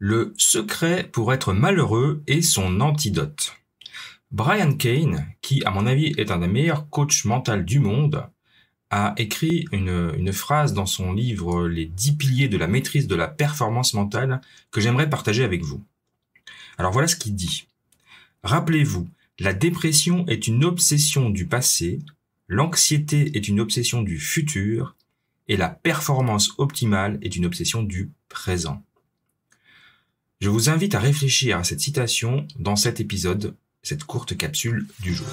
Le secret pour être malheureux et son antidote. Brian Cain, qui à mon avis est un des meilleurs coachs mentaux du monde, a écrit une phrase dans son livre Les 10 piliers de la maîtrise de la performance mentale que j'aimerais partager avec vous. Alors voilà ce qu'il dit. Rappelez-vous, la dépression est une obsession du passé, l'anxiété est une obsession du futur et la performance optimale est une obsession du présent. Je vous invite à réfléchir à cette citation dans cet épisode, cette courte capsule du jour.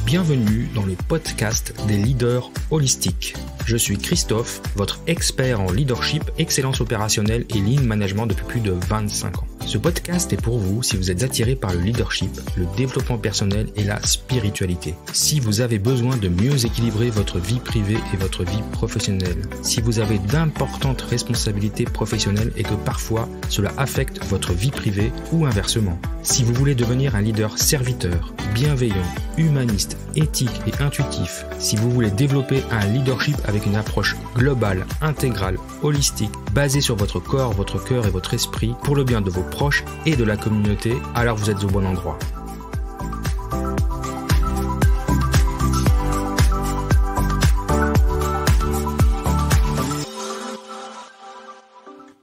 Bienvenue dans le podcast des leaders holistiques. Je suis Christophe, votre expert en leadership, excellence opérationnelle et lean management depuis plus de 25 ans. Ce podcast est pour vous si vous êtes attiré par le leadership, le développement personnel et la spiritualité. Si vous avez besoin de mieux équilibrer votre vie privée et votre vie professionnelle. Si vous avez d'importantes responsabilités professionnelles et que parfois cela affecte votre vie privée ou inversement. Si vous voulez devenir un leader serviteur, bienveillant, humaniste, éthique et intuitif. Si vous voulez développer un leadership avec une approche globale, intégrale, holistique, basée sur votre corps, votre cœur et votre esprit pour le bien de vos proches et de la communauté, alors vous êtes au bon endroit.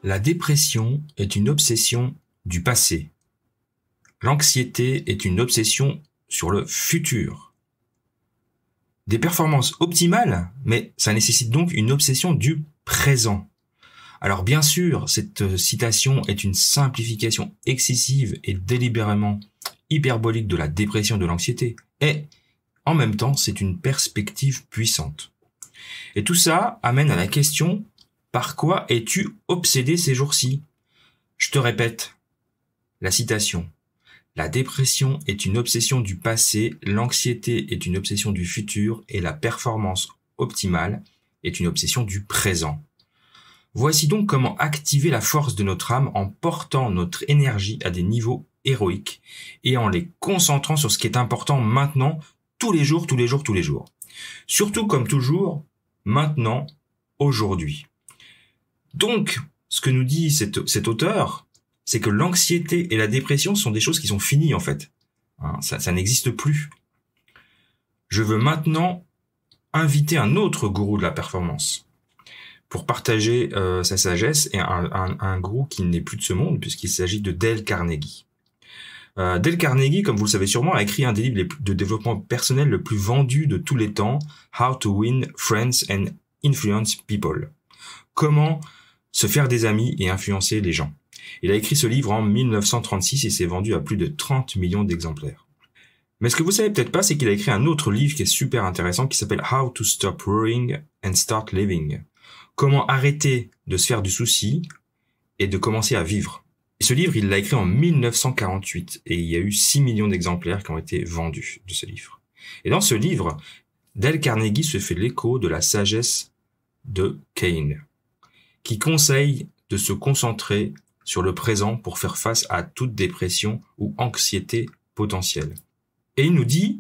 La dépression est une obsession du passé. L'anxiété est une obsession sur le futur. Des performances optimales, mais ça nécessite donc une obsession du présent. Alors bien sûr, cette citation est une simplification excessive et délibérément hyperbolique de la dépression et de l'anxiété. Et en même temps, c'est une perspective puissante. Et tout ça amène à la question, par quoi es-tu obsédé ces jours-ci? Je te répète, la citation. La dépression est une obsession du passé, l'anxiété est une obsession du futur et la performance optimale est une obsession du présent. Voici donc comment activer la force de notre âme en portant notre énergie à des niveaux héroïques et en les concentrant sur ce qui est important maintenant, tous les jours. Surtout comme toujours, maintenant, aujourd'hui. Donc, ce que nous dit cet auteur, c'est que l'anxiété et la dépression sont des choses qui sont finies en fait. Ça n'existe plus. Je veux maintenant inviter un autre gourou de la performance pour partager sa sagesse et un gourou qui n'est plus de ce monde puisqu'il s'agit de Dale Carnegie. Dale Carnegie, comme vous le savez sûrement, a écrit un des livres de développement personnel le plus vendu de tous les temps, How to Win Friends and Influence People. Comment se faire des amis et influencer les gens. Il a écrit ce livre en 1936 et s'est vendu à plus de 30 millions d'exemplaires. Mais ce que vous savez peut-être pas, c'est qu'il a écrit un autre livre qui est super intéressant qui s'appelle How to Stop Worrying and Start Living. Comment arrêter de se faire du souci et de commencer à vivre. Et ce livre, il l'a écrit en 1948 et il y a eu 6 millions d'exemplaires qui ont été vendus de ce livre. Et dans ce livre, Dale Carnegie se fait l'écho de la sagesse de Cain, qui conseille de se concentrer sur le présent pour faire face à toute dépression ou anxiété potentielle. Et il nous dit,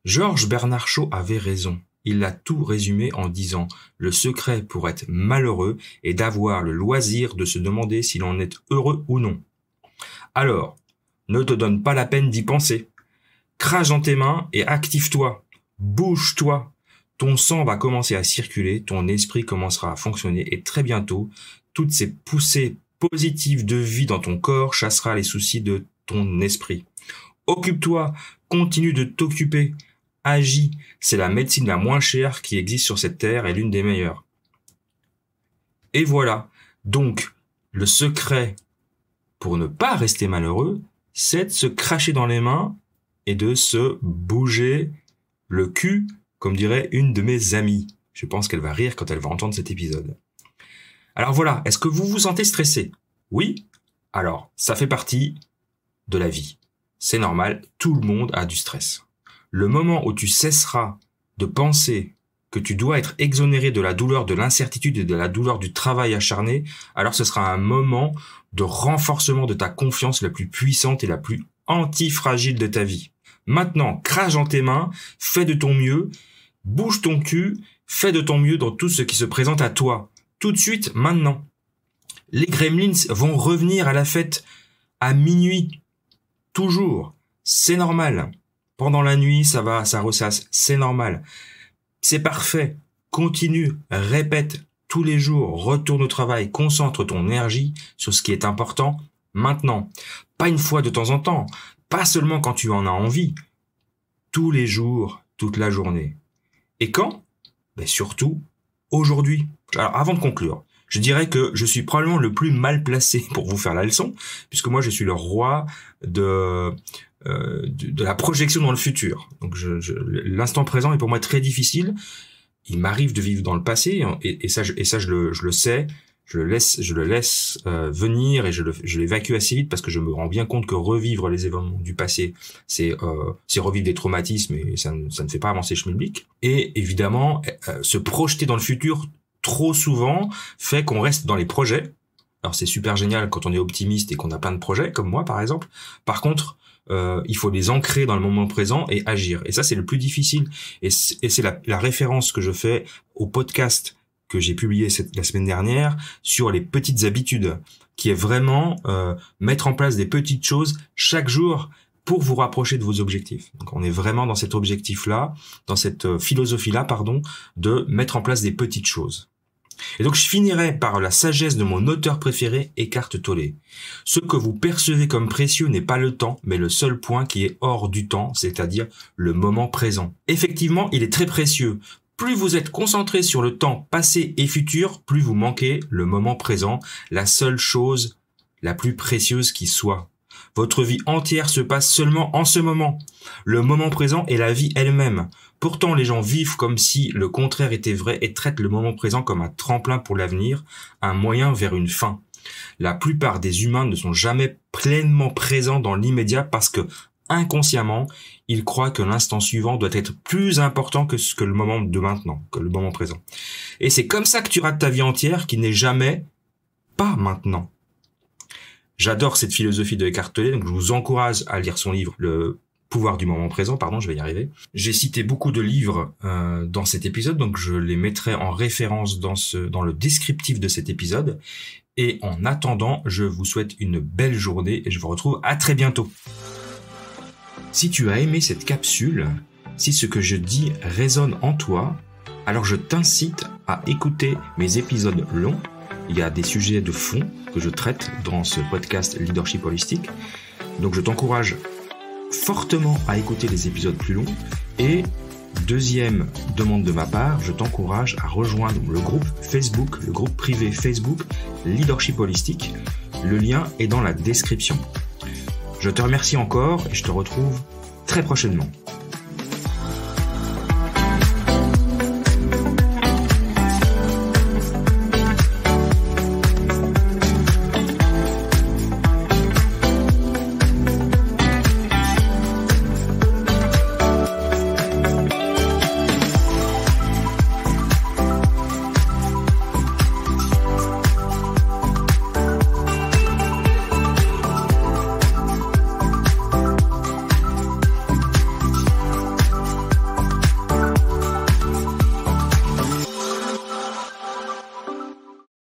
Georges Bernard Shaw avait raison. Il a tout résumé en disant, le secret pour être malheureux est d'avoir le loisir de se demander si l'on est heureux ou non. Alors, ne te donne pas la peine d'y penser. Crache dans tes mains et active-toi. Bouge-toi. Ton sang va commencer à circuler, ton esprit commencera à fonctionner et très bientôt, toutes ces poussées positives de vie dans ton corps chassera les soucis de ton esprit. Occupe-toi, continue de t'occuper, agis, c'est la médecine la moins chère qui existe sur cette terre et l'une des meilleures. Et voilà, donc, le secret pour ne pas rester malheureux, c'est de se cracher dans les mains et de se bouger le cul, comme dirait une de mes amies. Je pense qu'elle va rire quand elle va entendre cet épisode. Alors voilà, est-ce que vous vous sentez stressé? Oui? Alors, ça fait partie de la vie. C'est normal, tout le monde a du stress. Le moment où tu cesseras de penser que tu dois être exonéré de la douleur, de l'incertitude et de la douleur du travail acharné, alors ce sera un moment de renforcement de ta confiance la plus puissante et la plus antifragile de ta vie. Maintenant, crache dans tes mains, fais de ton mieux, bouge ton cul, fais de ton mieux dans tout ce qui se présente à toi. Tout de suite, maintenant. Les gremlins vont revenir à la fête à minuit. Toujours. C'est normal. Pendant la nuit, ça ressasse. C'est normal. C'est parfait. Continue. Répète tous les jours. Retourne au travail. Concentre ton énergie sur ce qui est important maintenant. Pas une fois de temps en temps. Pas seulement quand tu en as envie. Tous les jours, toute la journée. Et quand? Ben surtout, aujourd'hui. Alors, avant de conclure, je dirais que je suis probablement le plus mal placé pour vous faire la leçon, puisque moi, je suis le roi de la projection dans le futur. Donc, l'instant présent est pour moi très difficile. Il m'arrive de vivre dans le passé, et ça, je le sais. Je le laisse venir et je l'évacue assez vite parce que je me rends bien compte que revivre les événements du passé, c'est revivre des traumatismes et ça ne fait pas avancer schmilblick. Et évidemment, se projeter dans le futur trop souvent fait qu'on reste dans les projets. Alors c'est super génial quand on est optimiste et qu'on a plein de projets, comme moi par exemple. Par contre, il faut les ancrer dans le moment présent et agir. Et ça, c'est le plus difficile. Et c'est la référence que je fais au podcast que j'ai publié la semaine dernière sur les petites habitudes, qui est vraiment mettre en place des petites choses chaque jour pour vous rapprocher de vos objectifs. Donc on est vraiment dans cet objectif-là, dans cette philosophie-là, de mettre en place des petites choses. Et donc je finirai par la sagesse de mon auteur préféré, Eckhart Tolle. Ce que vous percevez comme précieux n'est pas le temps, mais le seul point qui est hors du temps, c'est-à-dire le moment présent. Effectivement, il est très précieux. Plus vous êtes concentré sur le temps passé et futur, plus vous manquez le moment présent, la seule chose la plus précieuse qui soit. Votre vie entière se passe seulement en ce moment. Le moment présent est la vie elle-même. Pourtant, les gens vivent comme si le contraire était vrai et traitent le moment présent comme un tremplin pour l'avenir, un moyen vers une fin. La plupart des humains ne sont jamais pleinement présents dans l'immédiat parce que inconsciemment, ils croient que l'instant suivant doit être plus important que le moment de maintenant, que le moment présent. Et c'est comme ça que tu rates ta vie entière qui n'est jamais pas maintenant. J'adore cette philosophie de Eckhart Tolle, donc je vous encourage à lire son livre, Le pouvoir du moment présent, je vais y arriver. J'ai cité beaucoup de livres dans cet épisode, donc je les mettrai en référence dans le descriptif de cet épisode. Et en attendant, je vous souhaite une belle journée et je vous retrouve à très bientôt. Si tu as aimé cette capsule, si ce que je dis résonne en toi, alors je t'incite à écouter mes épisodes longs. Il y a des sujets de fond que je traite dans ce podcast Leadership Holistique. Donc je t'encourage fortement à écouter les épisodes plus longs. Et deuxième demande de ma part, je t'encourage à rejoindre le groupe Facebook, le groupe privé Facebook Leadership Holistique. Le lien est dans la description. Je te remercie encore et je te retrouve très prochainement.